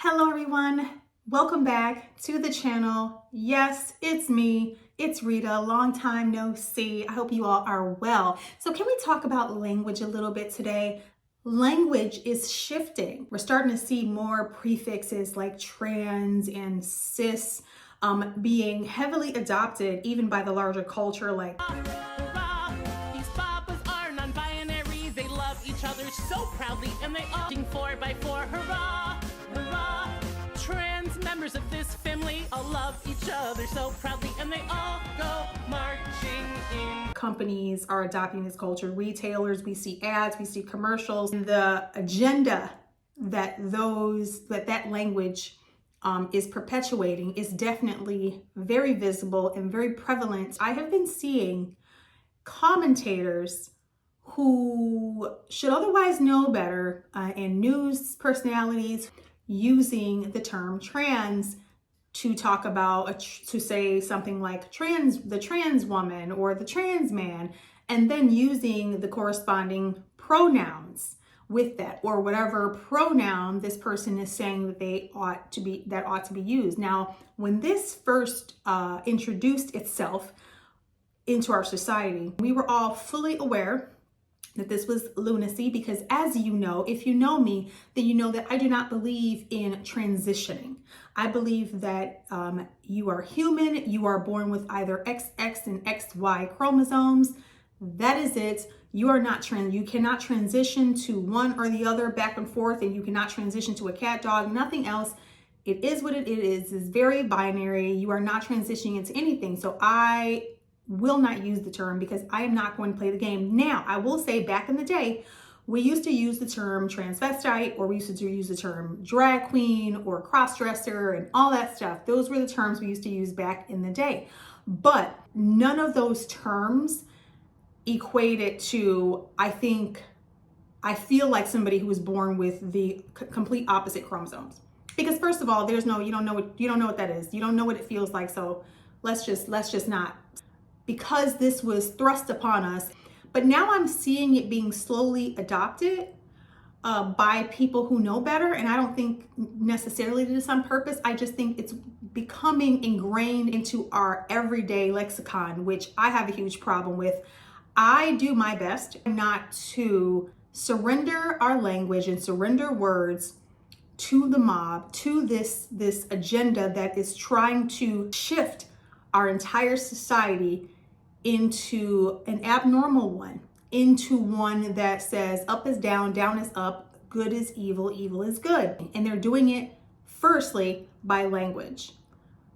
Hello everyone, welcome back to the channel. Yes, it's me, it's Rita, long time no see. I hope you all are well. So can we talk about language a little bit today? Language is shifting. We're starting to see more prefixes like trans and cis being heavily adopted even by the larger culture like These papas are non-binaries. They love each other so proudly, and they all sing 4x4. Hurrah, hurrah! Trans members of this family all love each other so proudly, and they all go marching in. companies are adopting this culture. Retailers, we see ads, we see commercials, and the agenda that that language is perpetuating is definitely very visible and very prevalent. I have been seeing commentators who should otherwise know better and news personalities using the term trans to talk about, to say something like the trans woman or the trans man, and then using the corresponding pronouns with that, or whatever pronoun this person is saying that ought to be used. Now, when this first introduced itself into our society, we were all fully aware that this was lunacy, because as you know, if you know me, then you know that I do not believe in transitioning. I believe that you are human, you are born with either XX and XY chromosomes. That is it. You are not you cannot transition to one or the other back and forth, and you cannot transition to a cat, dog, nothing else. It is what it is. It's very binary. You are not transitioning into anything. So I will not use the term because I am not going to play the game. Now, I will say back in the day, we used to use the term transvestite, or we used to use the term drag queen or crossdresser and all that stuff. Those were the terms we used to use back in the day. But none of those terms equated to, I feel like somebody who was born with the complete opposite chromosomes. Because first of all, you don't know what that is. You don't know what it feels like. So let's just not, because this was thrust upon us. But now I'm seeing it being slowly adopted by people who know better. And I don't think necessarily this on purpose. I just think it's becoming ingrained into our everyday lexicon, which I have a huge problem with. I do my best not to surrender our language and surrender words to the mob, to this agenda that is trying to shift our entire society into an abnormal one, into one that says up is down, down is up, good is evil, evil is good. And they're doing it firstly by language.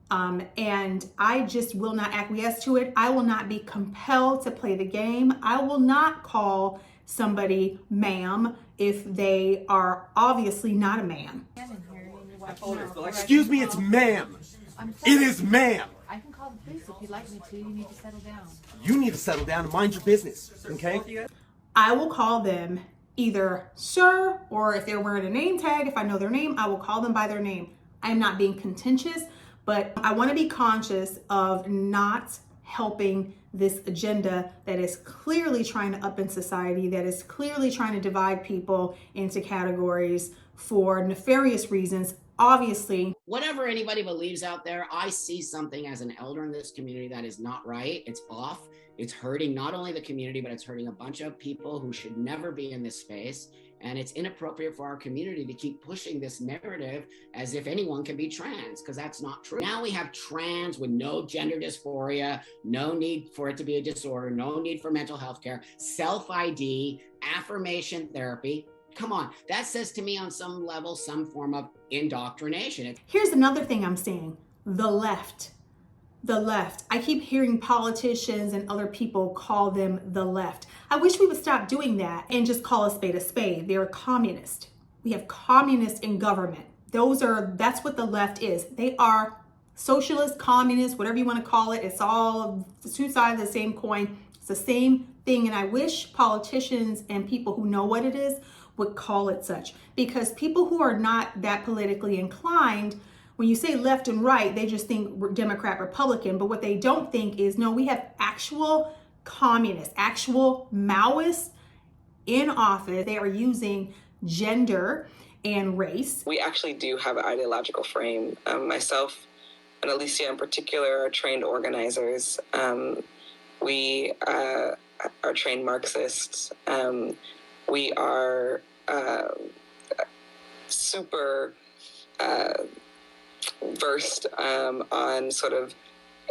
And I just will not acquiesce to it. I will not be compelled to play the game. I will not call somebody ma'am if they are obviously not a man. Excuse me, it's ma'am. It is ma'am. I can call the police if you'd like me to. You need to settle down. You need to settle down and mind your business, okay? I will call them either sir, or if they're wearing a name tag, if I know their name, I will call them by their name. I am not being contentious, but I want to be conscious of not helping this agenda that is clearly trying to upend society, that is clearly trying to divide people into categories for nefarious reasons. Obviously, whatever anybody believes out there, I see something as an elder in this community that is not right. It's off. It's hurting not only the community, but it's hurting a bunch of people who should never be in this space. And it's inappropriate for our community to keep pushing this narrative as if anyone can be trans, because that's not true. Now we have trans with no gender dysphoria, no need for it to be a disorder, no need for mental health care, self-ID, affirmation therapy. Come on, that says to me on some level, some form of indoctrination. Here's another thing I'm seeing, the left. I keep hearing politicians and other people call them the left. I wish we would stop doing that and just call a spade a spade. They're communist. We have communists in government. That's what the left is. They are socialist, communist, whatever you want to call it. It's all two sides of the same coin. It's the same thing. And I wish politicians and people who know what it is would call it such, because people who are not that politically inclined, when you say left and right, they just think Democrat, Republican. But what they don't think is, no, we have actual communists, actual Maoists in office. They are using gender and race. We actually do have an ideological frame. Myself and Alicia in particular are trained organizers. We are trained Marxists. We are super versed on sort of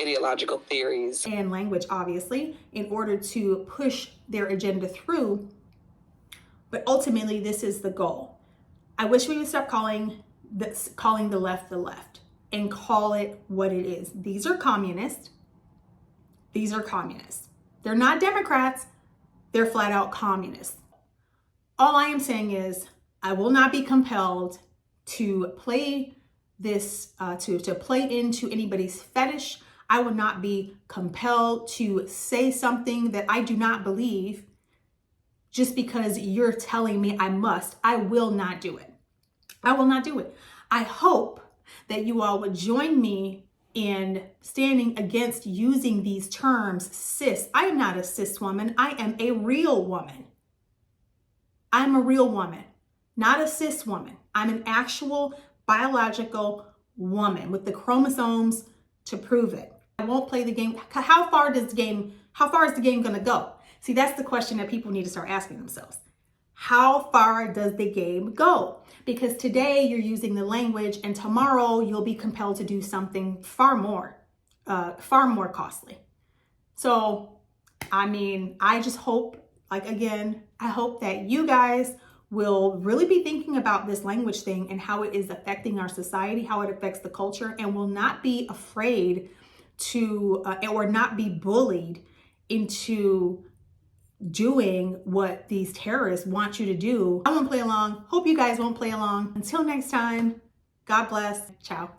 ideological theories. And language, obviously, in order to push their agenda through. But ultimately, this is the goal. I wish we would stop calling the left and call it what it is. These are communists. These are communists. They're not Democrats. They're flat out communists. All I am saying is I will not be compelled to play this, to play into anybody's fetish. I will not be compelled to say something that I do not believe just because you're telling me I must. I will not do it. I will not do it. I hope that you all would join me in standing against using these terms, cis. I am not a cis woman. I am a real woman. I'm a real woman, not a cis woman. I'm an actual biological woman with the chromosomes to prove it. I won't play the game. How far is the game going to go? See, that's the question that people need to start asking themselves. How far does the game go? Because today you're using the language and tomorrow you'll be compelled to do something far more costly. So, I mean, I just hope, I hope that you guys will really be thinking about this language thing and how it is affecting our society, how it affects the culture, and will not be afraid to, or not be bullied into doing what these terrorists want you to do. I won't play along. Hope you guys won't play along. Until next time, God bless. Ciao.